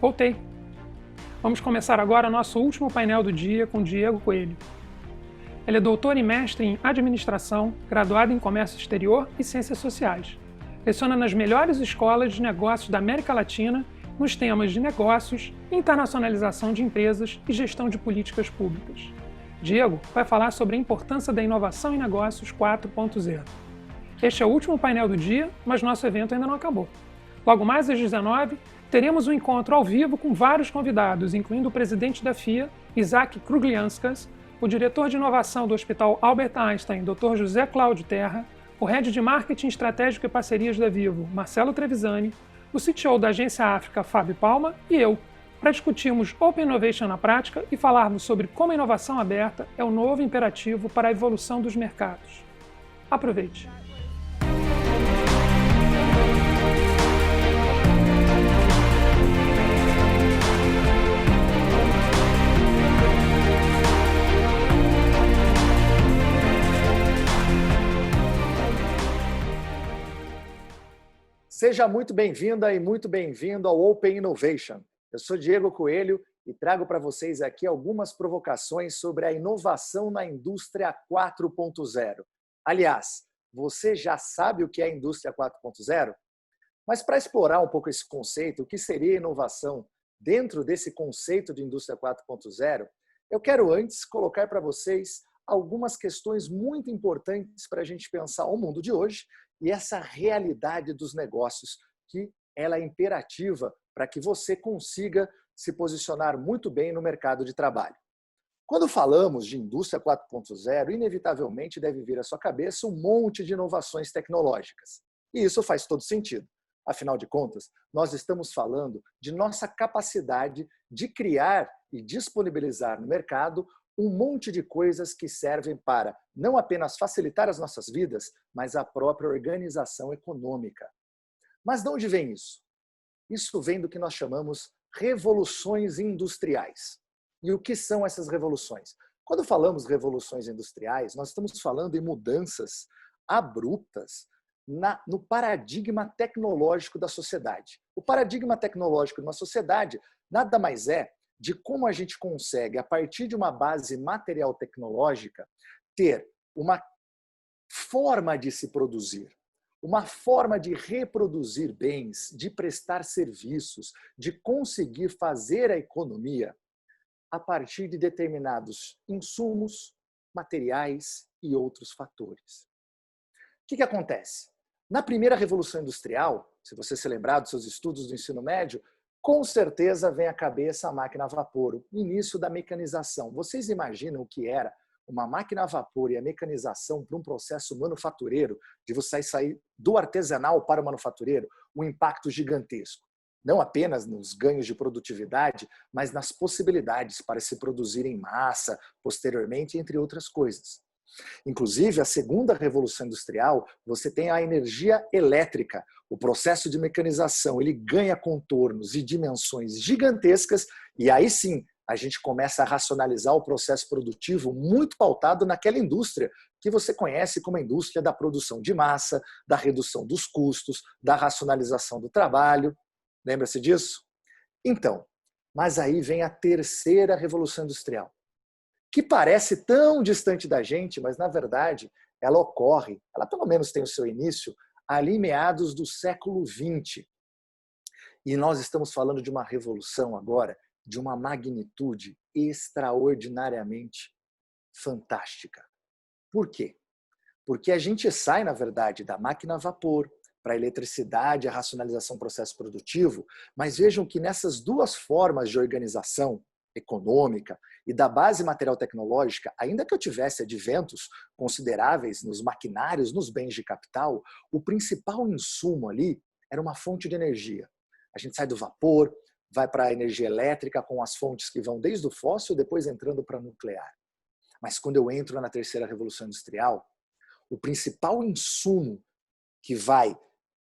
Voltei. Vamos começar agora nosso último painel do dia com Diego Coelho. Ele é doutor e mestre em administração, graduado em comércio exterior e ciências sociais. Leciona nas melhores escolas de negócios da América Latina nos temas de negócios, internacionalização de empresas e gestão de políticas públicas. Diego vai falar sobre a importância da inovação em negócios 4.0. Este é o último painel do dia, mas nosso evento ainda não acabou. Logo mais às 19h, teremos um encontro ao vivo com vários convidados, incluindo o presidente da FIA, Isaac Kruglianskas, o diretor de inovação do Hospital Albert Einstein, Dr. José Cláudio Terra, o head de marketing estratégico e parcerias da Vivo, Marcelo Trevisani, o CTO da Agência África, Fábio Palma, e eu, para discutirmos Open Innovation na prática e falarmos sobre como a inovação aberta é o novo imperativo para a evolução dos mercados. Aproveite! Seja muito bem-vinda e muito bem-vindo ao Open Innovation. Eu sou Diego Coelho e trago para vocês aqui algumas provocações sobre a inovação na indústria 4.0. Aliás, você já sabe o que é a indústria 4.0? Mas para explorar um pouco esse conceito, o que seria inovação dentro desse conceito de indústria 4.0, eu quero antes colocar para vocês algumas questões muito importantes para a gente pensar o mundo de hoje e essa realidade dos negócios, que ela é imperativa para que você consiga se posicionar muito bem no mercado de trabalho. Quando falamos de indústria 4.0, inevitavelmente deve vir à sua cabeça um monte de inovações tecnológicas. E isso faz todo sentido. Afinal de contas, nós estamos falando de nossa capacidade de criar e disponibilizar no mercado um monte de coisas que servem para não apenas facilitar as nossas vidas, mas a própria organização econômica. Mas de onde vem isso? Isso vem do que nós chamamos revoluções industriais. E o que são essas revoluções? Quando falamos revoluções industriais, nós estamos falando em mudanças abruptas no paradigma tecnológico da sociedade. O paradigma tecnológico de uma sociedade nada mais é de como a gente consegue, a partir de uma base material tecnológica, ter uma forma de se produzir, uma forma de reproduzir bens, de prestar serviços, de conseguir fazer a economia a partir de determinados insumos, materiais e outros fatores. O que acontece? Na primeira Revolução Industrial, se você se lembrar dos seus estudos do ensino médio, com certeza vem à cabeça a máquina a vapor, o início da mecanização. Vocês imaginam o que era uma máquina a vapor e a mecanização para um processo manufatureiro, de você sair do artesanal para o manufatureiro, um impacto gigantesco. Não apenas nos ganhos de produtividade, mas nas possibilidades para se produzir em massa, posteriormente, entre outras coisas. Inclusive, a segunda revolução industrial, você tem a energia elétrica. O processo de mecanização, ele ganha contornos e dimensões gigantescas e aí sim, a gente começa a racionalizar o processo produtivo muito pautado naquela indústria que você conhece como a indústria da produção de massa, da redução dos custos, da racionalização do trabalho. Lembra-se disso? Então, mas aí vem a terceira revolução industrial, que parece tão distante da gente, mas na verdade ela ocorre, ela pelo menos tem o seu início, ali em meados do século XX. E nós estamos falando de uma revolução agora, de uma magnitude extraordinariamente fantástica. Por quê? Porque a gente sai, na verdade, da máquina a vapor para a eletricidade, a racionalização do processo produtivo, mas vejam que nessas duas formas de organização econômica e da base material tecnológica, ainda que eu tivesse adventos consideráveis nos maquinários, nos bens de capital, o principal insumo ali era uma fonte de energia. A gente sai do vapor, vai para a energia elétrica com as fontes que vão desde o fóssil, depois entrando para a nuclear. Mas quando eu entro na terceira revolução industrial, o principal insumo que vai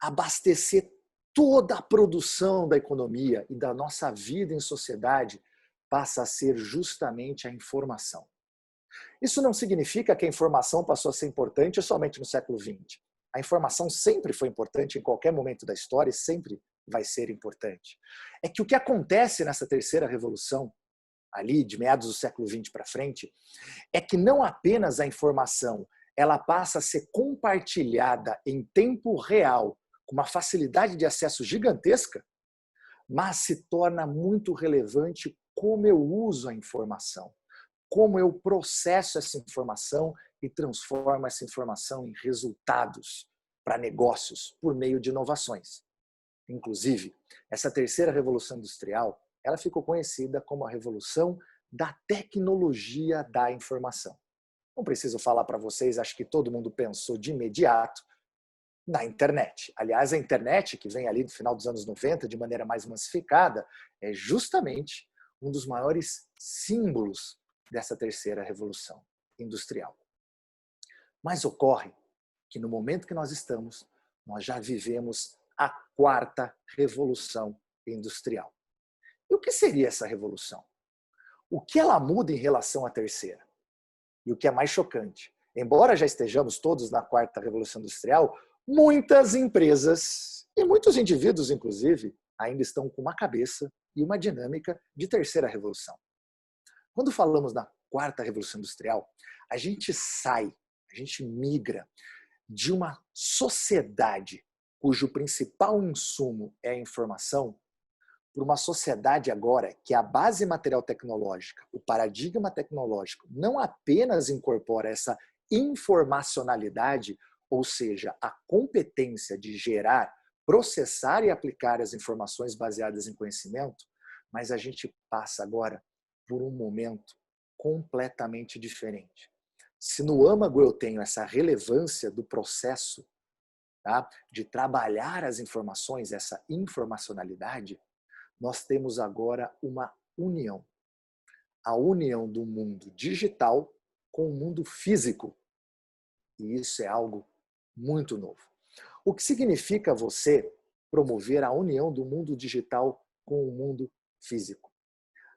abastecer toda a produção da economia e da nossa vida em sociedade passa a ser justamente a informação. Isso não significa que a informação passou a ser importante somente no século XX. A informação sempre foi importante em qualquer momento da história e sempre vai ser importante? É que o que acontece nessa terceira revolução, ali de meados do século XX para frente, é que não apenas a informação ela passa a ser compartilhada em tempo real, com uma facilidade de acesso gigantesca, mas se torna muito relevante como eu uso a informação, como eu processo essa informação e transformo essa informação em resultados para negócios por meio de inovações. Inclusive, essa terceira revolução industrial, ela ficou conhecida como a revolução da tecnologia da informação. Não preciso falar para vocês, acho que todo mundo pensou de imediato na internet. Aliás, a internet, que vem ali no final dos anos 90, de maneira mais massificada, é justamente um dos maiores símbolos dessa terceira revolução industrial. Mas ocorre que no momento que nós estamos, nós já vivemos a quarta revolução industrial. E o que seria essa revolução? O que ela muda em relação à terceira? E o que é mais chocante, embora já estejamos todos na quarta revolução industrial, muitas empresas e muitos indivíduos, inclusive, ainda estão com uma cabeça e uma dinâmica de terceira revolução. Quando falamos na quarta revolução industrial, a gente migra de uma sociedade cujo principal insumo é a informação, para uma sociedade agora que a base material tecnológica, o paradigma tecnológico, não apenas incorpora essa informacionalidade, ou seja, a competência de gerar, processar e aplicar as informações baseadas em conhecimento, mas a gente passa agora por um momento completamente diferente. Se no âmago eu tenho essa relevância do processo, tá, de trabalhar as informações, essa informacionalidade, nós temos agora uma união. A união do mundo digital com o mundo físico. E isso é algo muito novo. O que significa você promover a união do mundo digital com o mundo físico?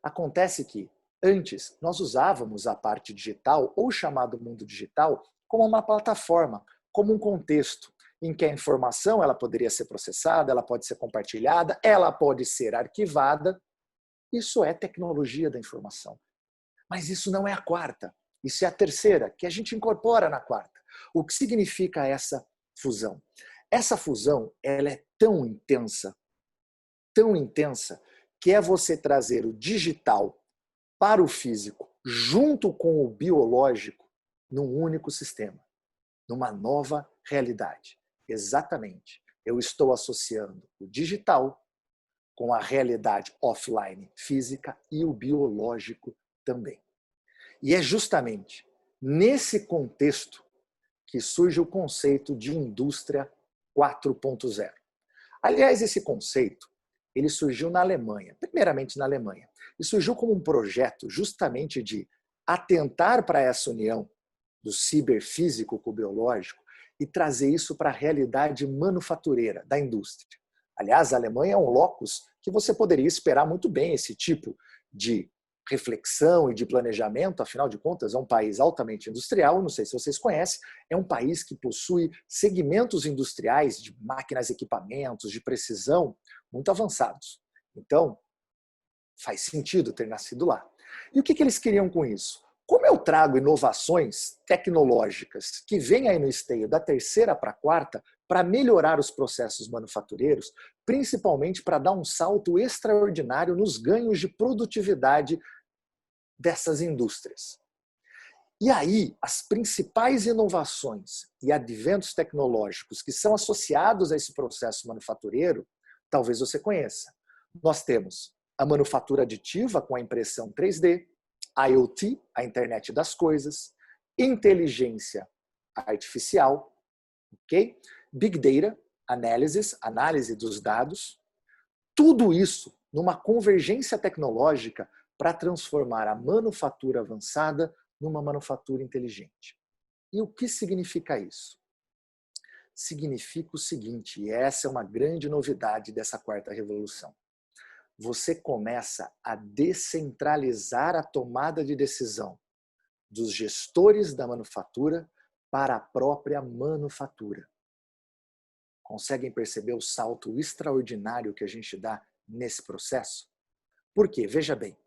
Acontece que, antes, nós usávamos a parte digital, ou chamado mundo digital, como uma plataforma, como um contexto, em que a informação ela poderia ser processada, ela pode ser compartilhada, ela pode ser arquivada. Isso é tecnologia da informação. Mas isso não é a quarta. Isso é a terceira, que a gente incorpora na quarta. O que significa essa fusão? Essa fusão ela é tão intensa, que é você trazer o digital para o físico, junto com o biológico, num único sistema, numa nova realidade. Exatamente. Eu estou associando o digital com a realidade offline, física, e o biológico também. E é justamente nesse contexto que surge o conceito de indústria 4.0. Aliás, esse conceito ele surgiu na Alemanha, primeiramente na Alemanha, e surgiu como um projeto justamente de atentar para essa união do ciberfísico com o biológico e trazer isso para a realidade manufatureira da indústria. Aliás, a Alemanha é um locus que você poderia esperar muito bem esse tipo de reflexão e de planejamento, afinal de contas, é um país altamente industrial, não sei se vocês conhecem, é um país que possui segmentos industriais de máquinas e equipamentos, de precisão, muito avançados. Então, faz sentido ter nascido lá. E o que eles queriam com isso? Como eu trago inovações tecnológicas que vêm aí no esteio da terceira para a quarta para melhorar os processos manufatureiros, principalmente para dar um salto extraordinário nos ganhos de produtividade dessas indústrias. E aí, as principais inovações e adventos tecnológicos que são associados a esse processo manufatureiro, talvez você conheça. Nós temos a manufatura aditiva com a impressão 3D, IoT, a internet das coisas, inteligência artificial, ok? Big Data, análise dos dados, tudo isso numa convergência tecnológica para transformar a manufatura avançada numa manufatura inteligente. E o que significa isso? Significa o seguinte, e essa é uma grande novidade dessa quarta revolução. Você começa a descentralizar a tomada de decisão dos gestores da manufatura para a própria manufatura. Conseguem perceber o salto extraordinário que a gente dá nesse processo? Por quê? Veja bem,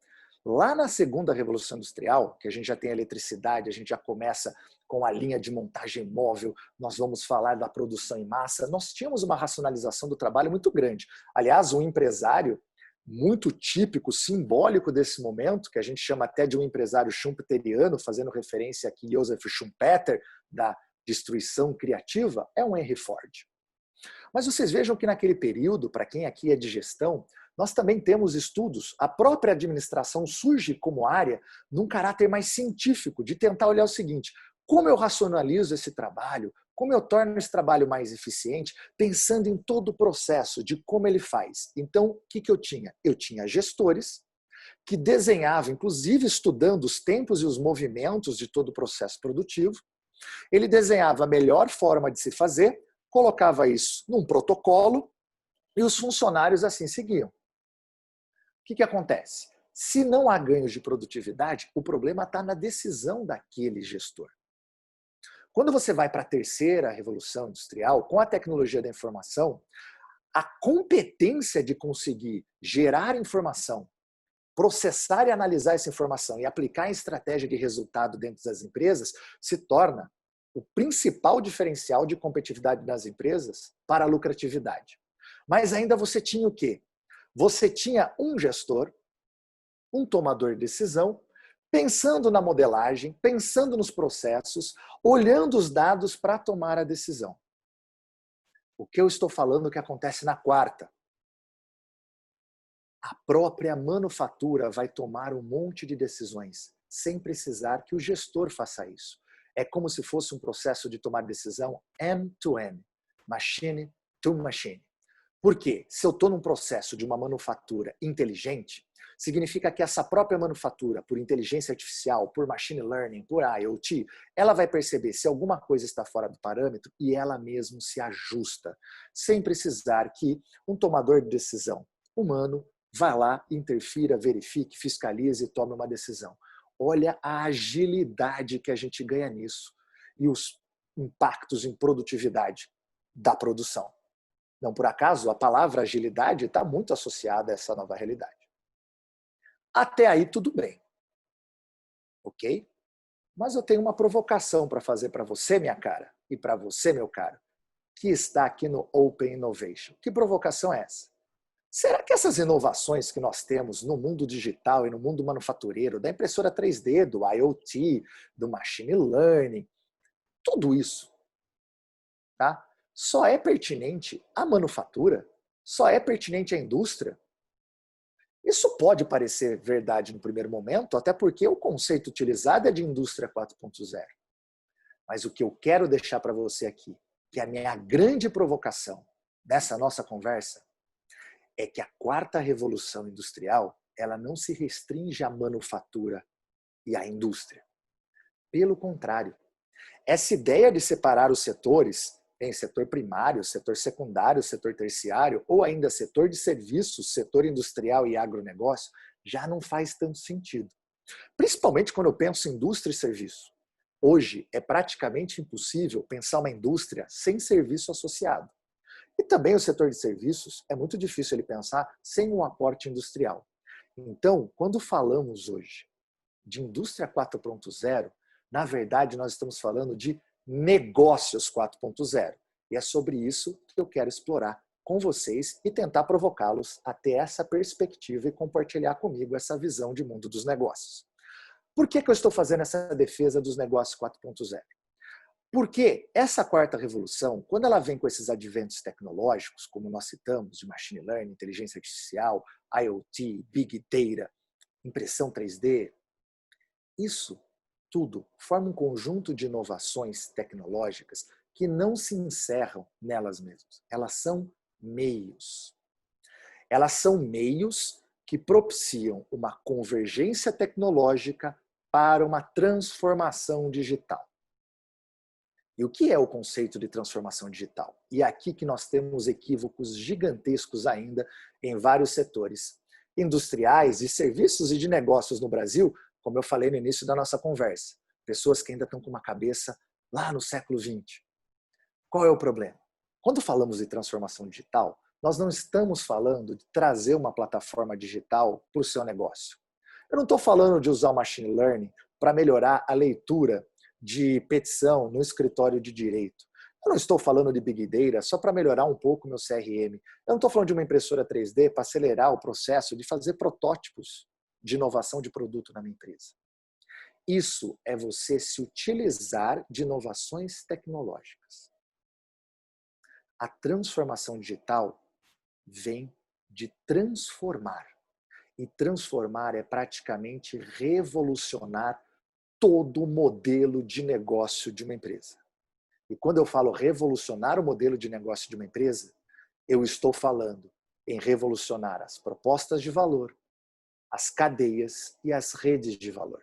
lá na segunda Revolução Industrial, que a gente já tem a eletricidade, a gente já começa com a linha de montagem móvel, nós vamos falar da produção em massa, nós tínhamos uma racionalização do trabalho muito grande. Aliás, um empresário muito típico, simbólico desse momento, que a gente chama até de um empresário schumpeteriano, fazendo referência aqui a Joseph Schumpeter, da destruição criativa, é um Henry Ford. Mas vocês vejam que naquele período, para quem aqui é de gestão, nós também temos estudos, a própria administração surge como área num caráter mais científico, de tentar olhar o seguinte, como eu racionalizo esse trabalho, como eu torno esse trabalho mais eficiente, pensando em todo o processo de como ele faz. Então, o que eu tinha? Eu tinha gestores que desenhavam, inclusive estudando os tempos e os movimentos de todo o processo produtivo, ele desenhava a melhor forma de se fazer, colocava isso num protocolo e os funcionários assim seguiam. O que acontece? Se não há ganhos de produtividade, o problema está na decisão daquele gestor. Quando você vai para a terceira revolução industrial, com a tecnologia da informação, a competência de conseguir gerar informação, processar e analisar essa informação e aplicar em estratégia de resultado dentro das empresas se torna o principal diferencial de competitividade das empresas para a lucratividade. Mas ainda você tinha o quê? Você tinha um gestor, um tomador de decisão, pensando na modelagem, pensando nos processos, olhando os dados para tomar a decisão. O que eu estou falando que acontece na quarta? A própria manufatura vai tomar um monte de decisões, sem precisar que o gestor faça isso. É como se fosse um processo de tomar decisão end-to-end, machine to machine. Por quê? Se eu estou num processo de uma manufatura inteligente, significa que essa própria manufatura, por inteligência artificial, por machine learning, por IoT, ela vai perceber se alguma coisa está fora do parâmetro e ela mesmo se ajusta, sem precisar que um tomador de decisão humano vá lá, interfira, verifique, fiscalize e tome uma decisão. Olha a agilidade que a gente ganha nisso e os impactos em produtividade da produção. Não por acaso, a palavra agilidade está muito associada a essa nova realidade. Até aí tudo bem. Ok? Mas eu tenho uma provocação para fazer para você, minha cara, e para você, meu caro, que está aqui no Open Innovation. Que provocação é essa? Será que essas inovações que nós temos no mundo digital e no mundo manufatureiro, da impressora 3D, do IoT, do machine learning, tudo isso, tá? Só é pertinente à manufatura? Só é pertinente à indústria? Isso pode parecer verdade no primeiro momento, até porque o conceito utilizado é de indústria 4.0. Mas o que eu quero deixar para você aqui, que é a minha grande provocação nessa nossa conversa, é que a quarta revolução industrial, ela não se restringe à manufatura e à indústria. Pelo contrário, essa ideia de separar os setores em setor primário, setor secundário, setor terciário, ou ainda setor de serviços, setor industrial e agronegócio, já não faz tanto sentido. Principalmente quando eu penso em indústria e serviço. Hoje é praticamente impossível pensar uma indústria sem serviço associado. E também o setor de serviços é muito difícil ele pensar sem um aporte industrial. Então, quando falamos hoje de indústria 4.0, na verdade nós estamos falando de negócios 4.0. E é sobre isso que eu quero explorar com vocês e tentar provocá-los a ter essa perspectiva e compartilhar comigo essa visão de mundo dos negócios. Por que eu estou fazendo essa defesa dos negócios 4.0? Porque essa quarta revolução, quando ela vem com esses adventos tecnológicos, como nós citamos, de machine learning, inteligência artificial, IoT, Big Data, impressão 3D, isso tudo forma um conjunto de inovações tecnológicas que não se encerram nelas mesmas. Elas são meios. Elas são meios que propiciam uma convergência tecnológica para uma transformação digital. E o que é o conceito de transformação digital? E é aqui que nós temos equívocos gigantescos ainda em vários setores industriais, de serviços e de negócios no Brasil, como eu falei no início da nossa conversa. Pessoas que ainda estão com uma cabeça lá no século XX. Qual é o problema? Quando falamos de transformação digital, nós não estamos falando de trazer uma plataforma digital para o seu negócio. Eu não estou falando de usar o machine learning para melhorar a leitura de petição no escritório de direito. Eu não estou falando de Big Data só para melhorar um pouco o meu CRM. Eu não estou falando de uma impressora 3D para acelerar o processo de fazer protótipos de inovação de produto na minha empresa. Isso é você se utilizar de inovações tecnológicas. A transformação digital vem de transformar. E transformar é praticamente revolucionar todo o modelo de negócio de uma empresa. E quando eu falo revolucionar o modelo de negócio de uma empresa, eu estou falando em revolucionar as propostas de valor, as cadeias e as redes de valor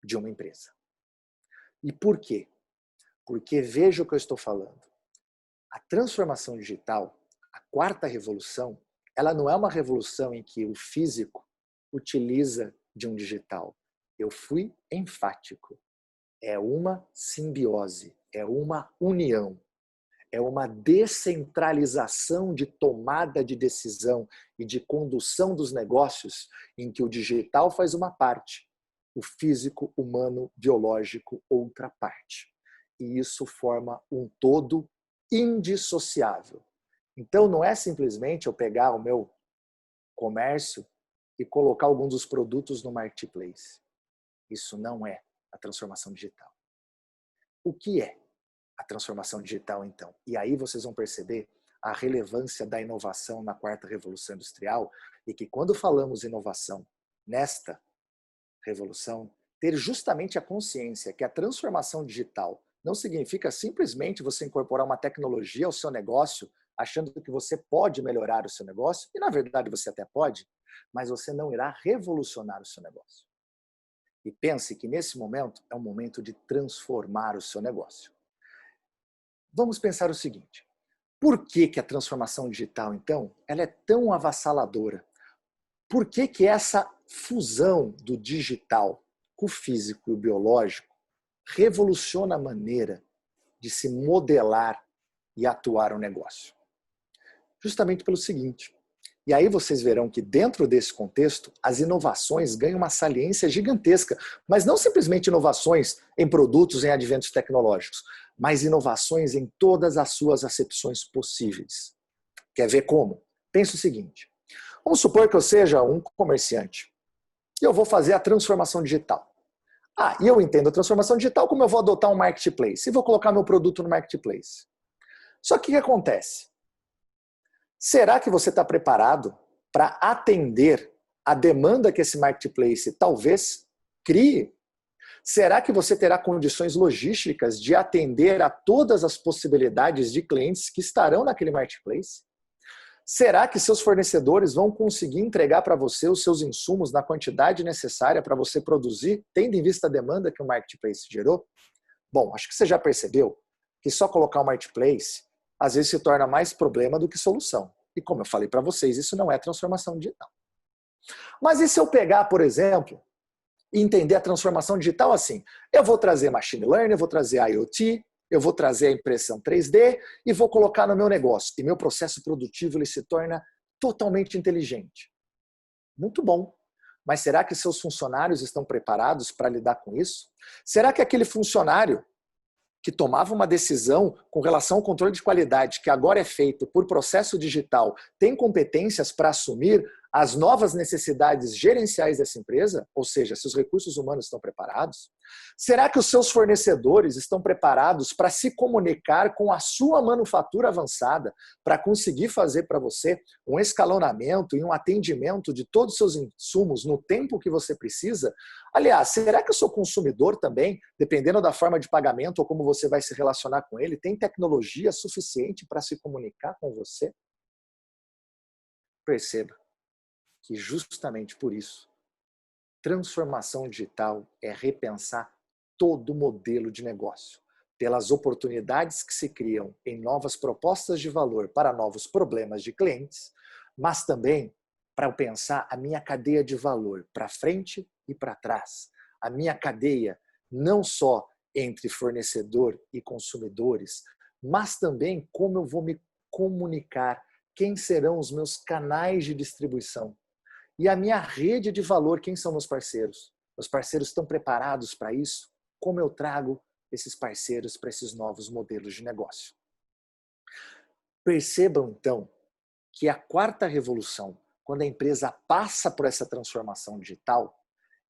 de uma empresa. E por quê? Porque veja o que eu estou falando. A transformação digital, a quarta revolução, ela não é uma revolução em que o físico utiliza de um digital. Eu fui enfático. É uma simbiose, é uma união, é uma descentralização de tomada de decisão e de condução dos negócios em que o digital faz uma parte, o físico, humano, biológico, outra parte. E isso forma um todo indissociável. Então, não é simplesmente eu pegar o meu comércio e colocar alguns dos produtos no marketplace. Isso não é a transformação digital. O que é a transformação digital, então? E aí vocês vão perceber a relevância da inovação na quarta revolução industrial e que quando falamos inovação nesta revolução, ter justamente a consciência que a transformação digital não significa simplesmente você incorporar uma tecnologia ao seu negócio, achando que você pode melhorar o seu negócio, e na verdade você até pode, mas você não irá revolucionar o seu negócio. E pense que nesse momento é um momento de transformar o seu negócio. Vamos pensar o seguinte, por que a transformação digital, então, ela é tão avassaladora? Por que essa fusão do digital com o físico e o biológico revoluciona a maneira de se modelar e atuar o negócio? Justamente pelo seguinte, e aí vocês verão que dentro desse contexto, as inovações ganham uma saliência gigantesca, mas não simplesmente inovações em produtos, em adventos tecnológicos, mas inovações em todas as suas acepções possíveis. Quer ver como? Pense o seguinte, vamos supor que eu seja um comerciante e eu vou fazer a transformação digital. E eu entendo a transformação digital como eu vou adotar um marketplace e vou colocar meu produto no marketplace. Só que o que acontece? Será que você está preparado para atender a demanda que esse marketplace talvez crie? Será que você terá condições logísticas de atender a todas as possibilidades de clientes que estarão naquele marketplace? Será que seus fornecedores vão conseguir entregar para você os seus insumos na quantidade necessária para você produzir, tendo em vista a demanda que o marketplace gerou? Bom, acho que você já percebeu que só colocar o marketplace às vezes se torna mais problema do que solução. E como eu falei para vocês, isso não é transformação digital. Mas e se eu pegar, por exemplo, e entender a transformação digital assim? Eu vou trazer machine learning, eu vou trazer IoT, eu vou trazer a impressão 3D e vou colocar no meu negócio. E meu processo produtivo ele se torna totalmente inteligente. Muito bom. Mas será que seus funcionários estão preparados para lidar com isso? Será que aquele funcionário que tomava uma decisão com relação ao controle de qualidade, que agora é feito por processo digital, tem competências para assumir as novas necessidades gerenciais dessa empresa? Ou seja, se os recursos humanos estão preparados? Será que os seus fornecedores estão preparados para se comunicar com a sua manufatura avançada, para conseguir fazer para você um escalonamento e um atendimento de todos os seus insumos no tempo que você precisa? Aliás, será que o seu consumidor também, dependendo da forma de pagamento ou como você vai se relacionar com ele, tem tecnologia suficiente para se comunicar com você? Perceba que justamente por isso, transformação digital é repensar todo o modelo de negócio, pelas oportunidades que se criam em novas propostas de valor para novos problemas de clientes, mas também para eu pensar a minha cadeia de valor para frente e para trás. A minha cadeia não só entre fornecedor e consumidores, mas também como eu vou me comunicar, quem serão os meus canais de distribuição e a minha rede de valor, quem são meus parceiros? Meus parceiros estão preparados para isso? Como eu trago esses parceiros para esses novos modelos de negócio? Percebam, então, que a quarta revolução, quando a empresa passa por essa transformação digital,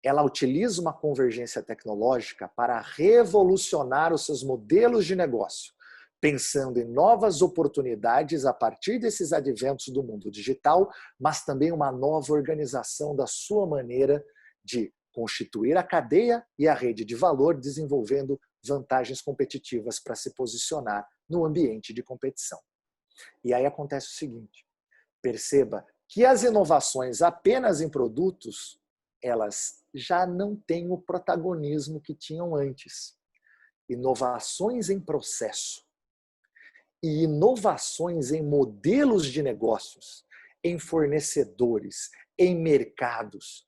ela utiliza uma convergência tecnológica para revolucionar os seus modelos de negócio, pensando em novas oportunidades a partir desses adventos do mundo digital, mas também uma nova organização da sua maneira de constituir a cadeia e a rede de valor, desenvolvendo vantagens competitivas para se posicionar no ambiente de competição. E aí acontece o seguinte, perceba que as inovações apenas em produtos, elas já não têm o protagonismo que tinham antes. Inovações em processo e inovações em modelos de negócios, em fornecedores, em mercados,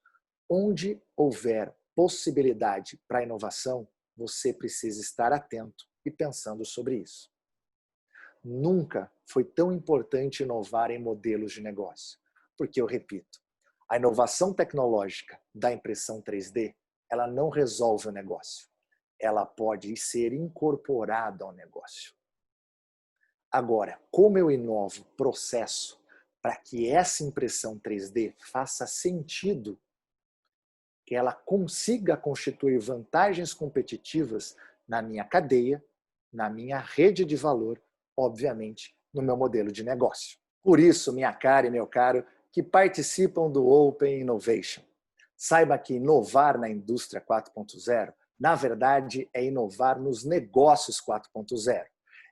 onde houver possibilidade para inovação, você precisa estar atento e pensando sobre isso. Nunca foi tão importante inovar em modelos de negócio, porque, eu repito, a inovação tecnológica da impressão 3D, ela não resolve o negócio. Ela pode ser incorporada ao negócio. Agora, como eu inovo processo para que essa impressão 3D faça sentido, que ela consiga constituir vantagens competitivas na minha cadeia, na minha rede de valor, obviamente, no meu modelo de negócio. Por isso, minha cara e meu caro, que participam do Open Innovation, saiba que inovar na indústria 4.0, na verdade, é inovar nos negócios 4.0.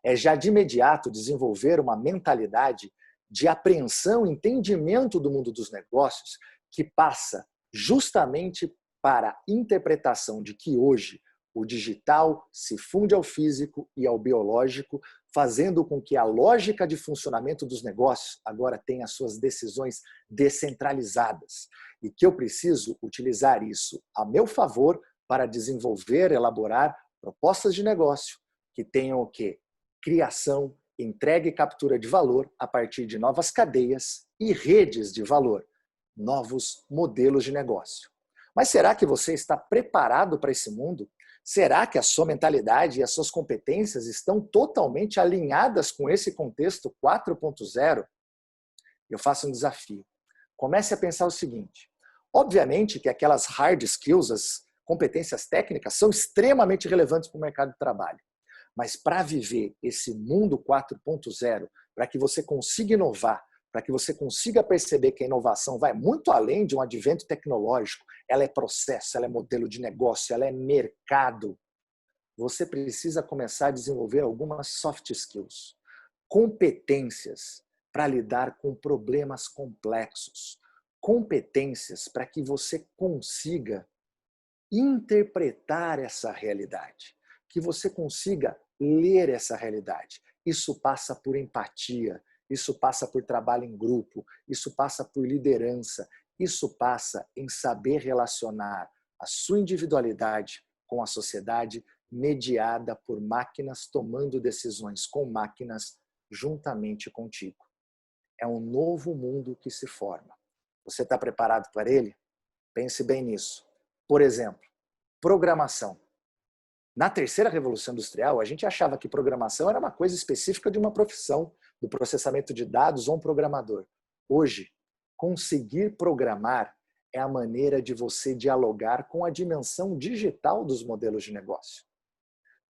É já de imediato desenvolver uma mentalidade de apreensão, entendimento do mundo dos negócios, que passa justamente para a interpretação de que hoje o digital se funde ao físico e ao biológico, fazendo com que a lógica de funcionamento dos negócios agora tenha suas decisões descentralizadas e que eu preciso utilizar isso a meu favor para desenvolver, elaborar propostas de negócio que tenham o quê? Criação, entrega e captura de valor a partir de novas cadeias e redes de valor, novos modelos de negócio. Mas será que você está preparado para esse mundo? Será que a sua mentalidade e as suas competências estão totalmente alinhadas com esse contexto 4.0? Eu faço um desafio. Comece a pensar o seguinte. Obviamente que aquelas hard skills, as competências técnicas, são extremamente relevantes para o mercado de trabalho. Mas para viver esse mundo 4.0, para que você consiga inovar, para que você consiga perceber que a inovação vai muito além de um advento tecnológico, ela é processo, ela é modelo de negócio, ela é mercado. Você precisa começar a desenvolver algumas soft skills, competências para lidar com problemas complexos, competências para que você consiga interpretar essa realidade, que você consiga ler essa realidade. Isso passa por empatia, isso passa por trabalho em grupo, isso passa por liderança, isso passa em saber relacionar a sua individualidade com a sociedade mediada por máquinas tomando decisões com máquinas juntamente contigo. É um novo mundo que se forma. Você está preparado para ele? Pense bem nisso. Por exemplo, programação. Na terceira revolução industrial, a gente achava que programação era uma coisa específica de uma profissão, do processamento de dados ou um programador. Hoje, conseguir programar é a maneira de você dialogar com a dimensão digital dos modelos de negócio.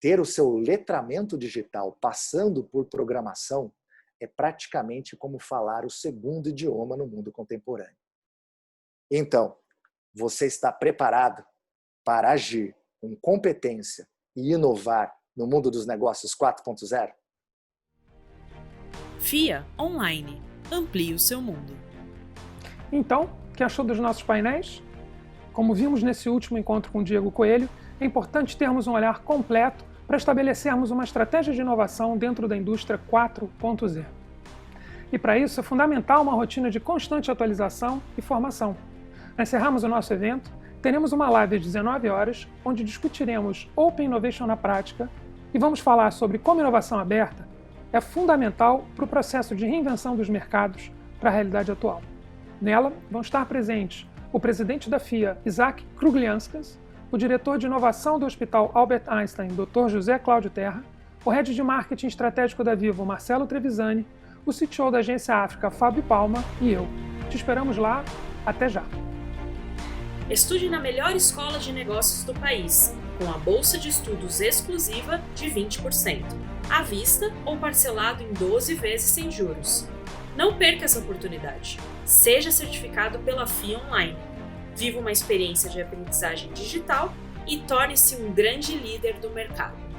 Ter o seu letramento digital passando por programação é praticamente como falar o segundo idioma no mundo contemporâneo. Então, você está preparado para agir com competência e inovar no mundo dos negócios 4.0? FIA Online. Amplie o seu mundo. Então, o que achou dos nossos painéis? Como vimos nesse último encontro com o Diego Coelho, é importante termos um olhar completo para estabelecermos uma estratégia de inovação dentro da indústria 4.0. E para isso é fundamental uma rotina de constante atualização e formação. Ao encerrarmos o nosso evento, teremos uma live às 19 horas, onde discutiremos Open Innovation na prática, E vamos falar sobre como inovação aberta é fundamental para o processo de reinvenção dos mercados para a realidade atual. Nela vão estar presentes o presidente da FIA, Isaac Kruglianskas, o diretor de inovação do Hospital Albert Einstein, Dr. José Cláudio Terra, o head de marketing estratégico da Vivo, Marcelo Trevisani, o CTO da Agência África, Fábio Palma, e eu. Te esperamos lá. Até já! Estude na melhor escola de negócios do país, com a bolsa de estudos exclusiva de 20%, à vista ou parcelado em 12 vezes sem juros. Não perca essa oportunidade. Seja certificado pela FIA Online. Viva uma experiência de aprendizagem digital e torne-se um grande líder do mercado.